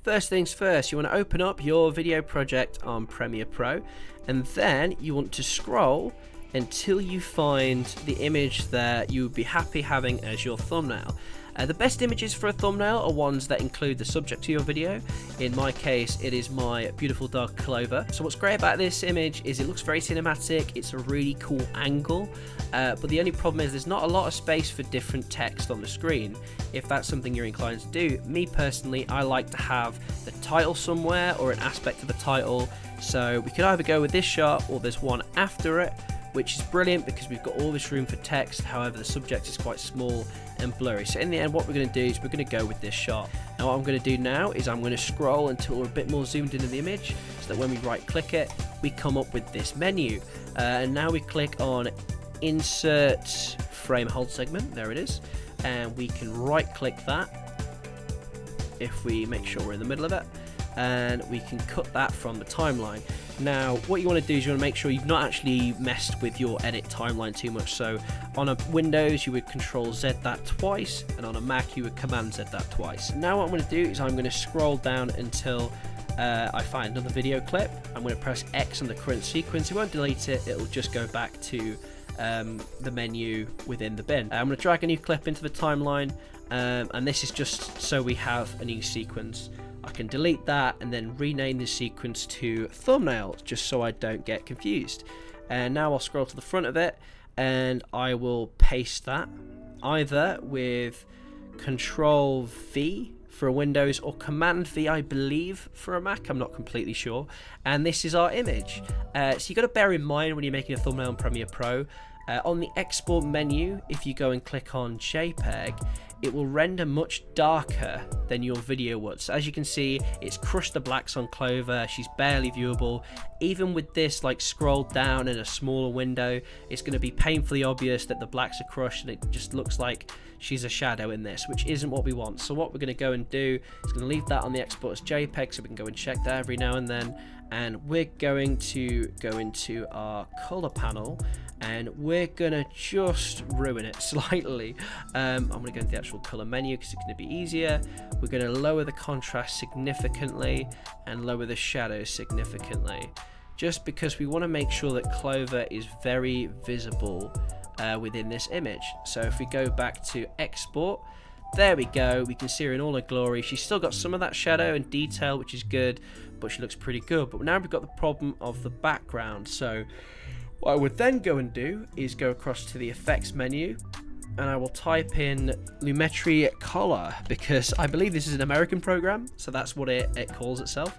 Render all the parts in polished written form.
First things first, you want to open up your video project on Premiere Pro, and then you want to scroll until you find the image that you would be happy having as your thumbnail. The best images for a thumbnail are ones that include the subject to your video. In my case, it is my beautiful dog Clover. So what's great about this image is it looks very cinematic, it's a really cool angle, but the only problem is there's not a lot of space for different text on the screen. If that's something you're inclined to do, me personally, I like to have the title somewhere or an aspect of the title. So we could either go with this shot or there's one after it, which is brilliant because we've got all this room for text. However, the subject is quite small and blurry. So in the end, what we're going to do is we're going to go with this shot. Now what I'm going to do now is I'm going to scroll until we're a bit more zoomed into the image, so that when we right click it, we come up with this menu. And now we click on insert frame hold segment, there it is, and we can right click that if we make sure we're in the middle of it, and we can cut that from the timeline. Now what you want to do is you want to make sure you've not actually messed with your edit timeline too much. So on a Windows you would Control Z that twice, and on a Mac you would Command Z that twice. Now what I'm going to do is I'm going to scroll down until I find another video clip. I'm going to press X on the current sequence. It won't delete it, it'll just go back to the menu within the bin. I'm going to drag a new clip into the timeline, and this is just so we have a new sequence. I can delete that and then rename the sequence to thumbnail, just so I don't get confused. And now I'll scroll to the front of it and I will paste that either with Control V for a Windows or Command V, I believe, for a Mac. I'm not completely sure. And this is our image. So you got to bear in mind when you're making a thumbnail in Premiere Pro, on the export menu, if you go and click on JPEG, it will render much darker than your video would. So as you can see, it's crushed the blacks on Clover, she's barely viewable. Even with this like scrolled down in a smaller window, it's going to be painfully obvious that the blacks are crushed and it just looks like she's a shadow in this, which isn't what we want. So what we're going to go and do is going to leave that on the export as JPEG so we can go and check that every now and then. And we're going to go into our color panel and we're gonna just ruin it slightly. I'm gonna go into the actual color menu because it's gonna be easier. We're gonna lower the contrast significantly and lower the shadows significantly, just because we want to make sure that Clover is very visible within this image. So if we go back to export, there we go, we can see her in all her glory. She's still got some of that shadow and detail, which is good, but she looks pretty good. But now we've got the problem of the background. So what I would then go and do is go across to the effects menu and I will type in Lumetri Color, because I believe this is an American program, so that's what it calls itself,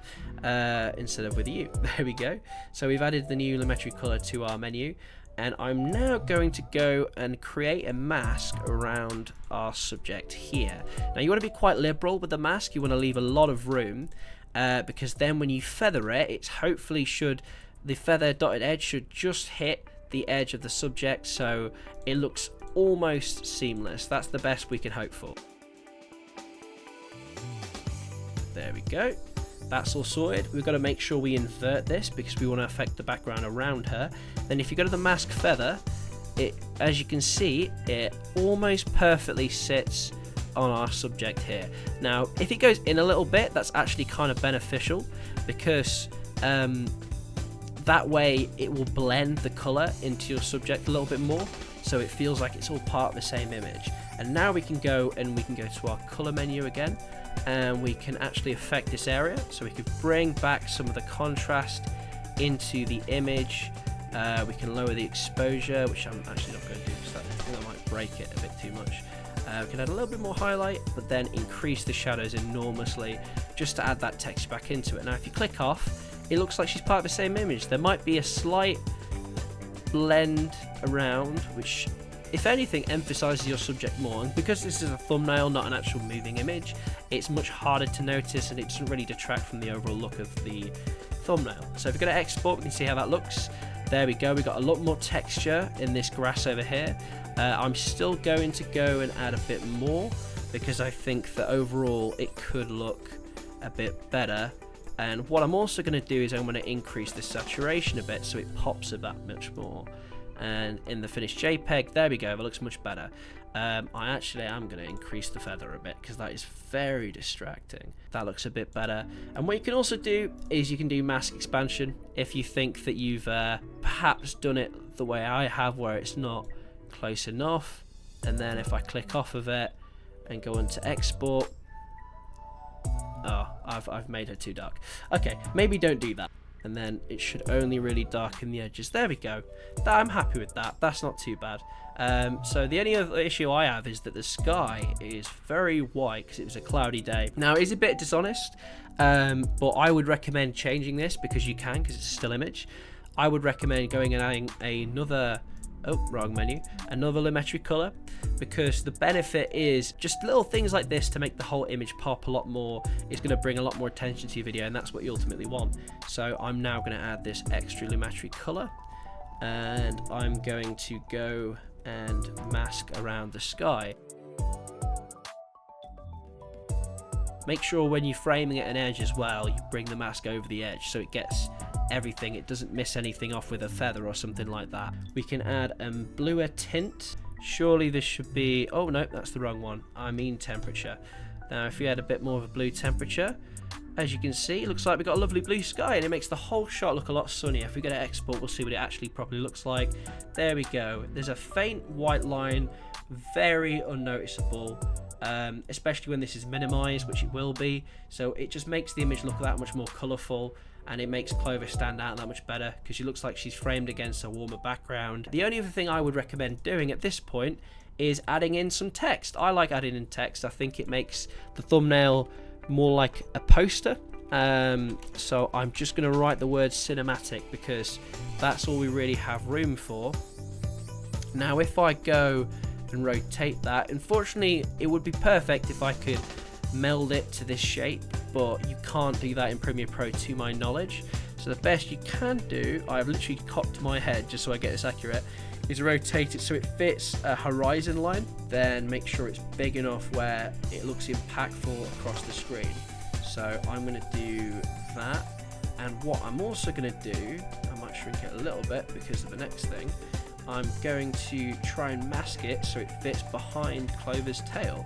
instead of with you. There we go. So we've added the new Lumetri Color to our menu, and I'm now going to go and create a mask around our subject here. Now you want to be quite liberal with the mask, you want to leave a lot of room, because then when you feather it, it's hopefully the feather dotted edge should just hit the edge of the subject, so it looks almost seamless. That's the best we can hope for. There we go. That's all sorted. We've got to make sure we invert this because we want to affect the background around her. Then if you go to the mask feather, it, as you can see, it almost perfectly sits on our subject here. Now if it goes in a little bit, that's actually kind of beneficial, because that way it will blend the color into your subject a little bit more, so it feels like it's all part of the same image. And now we can go to our color menu again, and we can actually affect this area. So we could bring back some of the contrast into the image. We can lower the exposure, which I'm actually not going to do because I think that might break it a bit too much. We can add a little bit more highlight, but then increase the shadows enormously just to add that texture back into it. Now if you click off, it looks like she's part of the same image. There might be a slight blend around, which if anything emphasizes your subject more, and because this is a thumbnail, not an actual moving image, it's much harder to notice and it doesn't really detract from the overall look of the thumbnail. So if we go to export, we can see how that looks. There we go, we got a lot more texture in this grass over here. I'm still going to go and add a bit more because I think that overall it could look a bit better. And what I'm also going to do is I'm going to increase the saturation a bit so it pops a bit much more. and in the finished JPEG, there we go, that looks much better. I actually am going to increase the feather a bit because that is very distracting. That looks a bit better. And what you can also do is you can do mask expansion if you think that you've perhaps done it the way I have, where it's not close enough. And then if I click off of it and go into export, oh, I've made her too dark. Okay, maybe don't do that. And then it should only really darken the edges. There we go. I'm happy with that. That's not too bad. So the only other issue I have is that the sky is very white because it was a cloudy day. Now it is a bit dishonest, but I would recommend changing this because you can, because it's a still image. I would recommend going and adding another, oh, wrong menu, another Lumetri color, because the benefit is just little things like this to make the whole image pop a lot more. It's going to bring a lot more attention to your video, and that's what you ultimately want. So I'm now going to add this extra Lumetri color, and I'm going to go and mask around the sky. Make sure when you're framing at an edge as well, you bring the mask over the edge so it gets everything, it doesn't miss anything off with a feather or something like that. We can add a bluer tint. Surely this should be, oh no, that's the wrong one. I mean temperature. Now if we add a bit more of a blue temperature, as you can see, it looks like we've got a lovely blue sky, and it makes the whole shot look a lot sunnier. If we go to export, we'll see what it actually properly looks like. There we go. There's a faint white line, very unnoticeable, especially when this is minimized, which it will be. So it just makes the image look that much more colorful, and it makes Clovis stand out that much better because she looks like she's framed against a warmer background. The only other thing I would recommend doing at this point is adding in some text. I like adding in text. I think it makes the thumbnail more like a poster. So I'm just going to write the word cinematic because that's all we really have room for. Now if I go and rotate that, unfortunately it would be perfect if I could meld it to this shape, but you can't do that in Premiere Pro to my knowledge. So the best you can do, I've literally cocked my head just so I get this accurate, is rotate it so it fits a horizon line, then make sure it's big enough where it looks impactful across the screen. So I'm going to do that, and what I'm also going to do, I might shrink it a little bit because of the next thing, I'm going to try and mask it so it fits behind Clover's tail,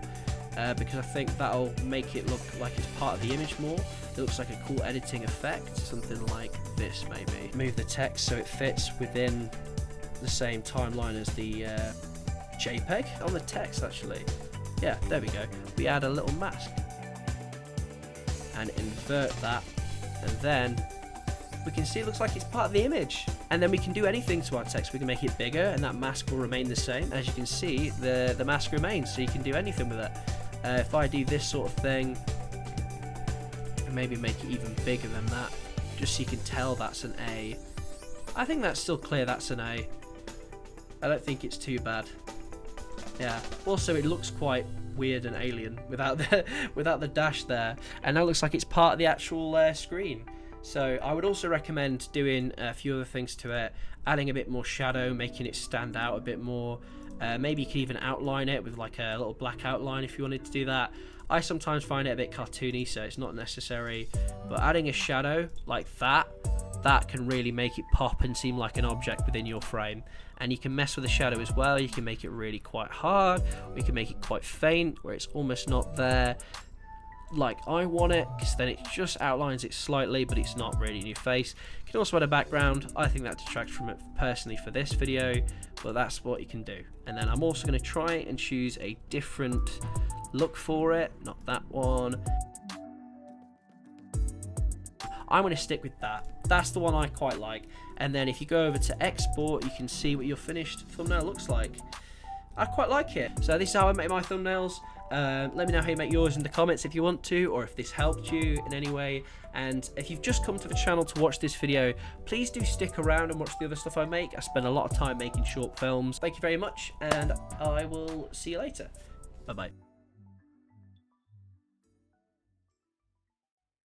because I think that'll make it look like it's part of the image more. It looks like a cool editing effect, something like this maybe. Move the text so it fits within the same timeline as the JPEG on the text actually. Yeah, there we go. We add a little mask and invert that, and then we can see it looks like it's part of the image. And then we can do anything to our text. We can make it bigger and that mask will remain the same. As you can see, the mask remains, so you can do anything with it. If I do this sort of thing and maybe make it even bigger than that, just so you can tell that's an A. I think that's still clear that's an A. I don't think it's too bad. Yeah. Also, it looks quite weird and alien without the dash there, and that looks like it's part of the actual screen. So I would also recommend doing a few other things to it, adding a bit more shadow, making it stand out a bit more. Maybe you could even outline it with like a little black outline if you wanted to do that. I sometimes find it a bit cartoony, so it's not necessary, but adding a shadow like that can really make it pop and seem like an object within your frame. And you can mess with the shadow as well. You can make it really quite hard, or you can make it quite faint where it's almost not there like I want it, because then it just outlines it slightly, but it's not really in your face. You can also add a background. I think that detracts from it personally for this video, but that's what you can do. And then I'm also going to try and choose a different look for it, not that one. I'm going to stick with that. That's the one I quite like. And then if you go over to export, you can see what your finished thumbnail looks like. I quite like it. So this is how I make my thumbnails. Let me know how you make yours in the comments if you want to, or if this helped you in any way. And if you've just come to the channel to watch this video, please do stick around and watch the other stuff I make. I spend a lot of time making short films. Thank you very much, and I will see you later. Bye bye.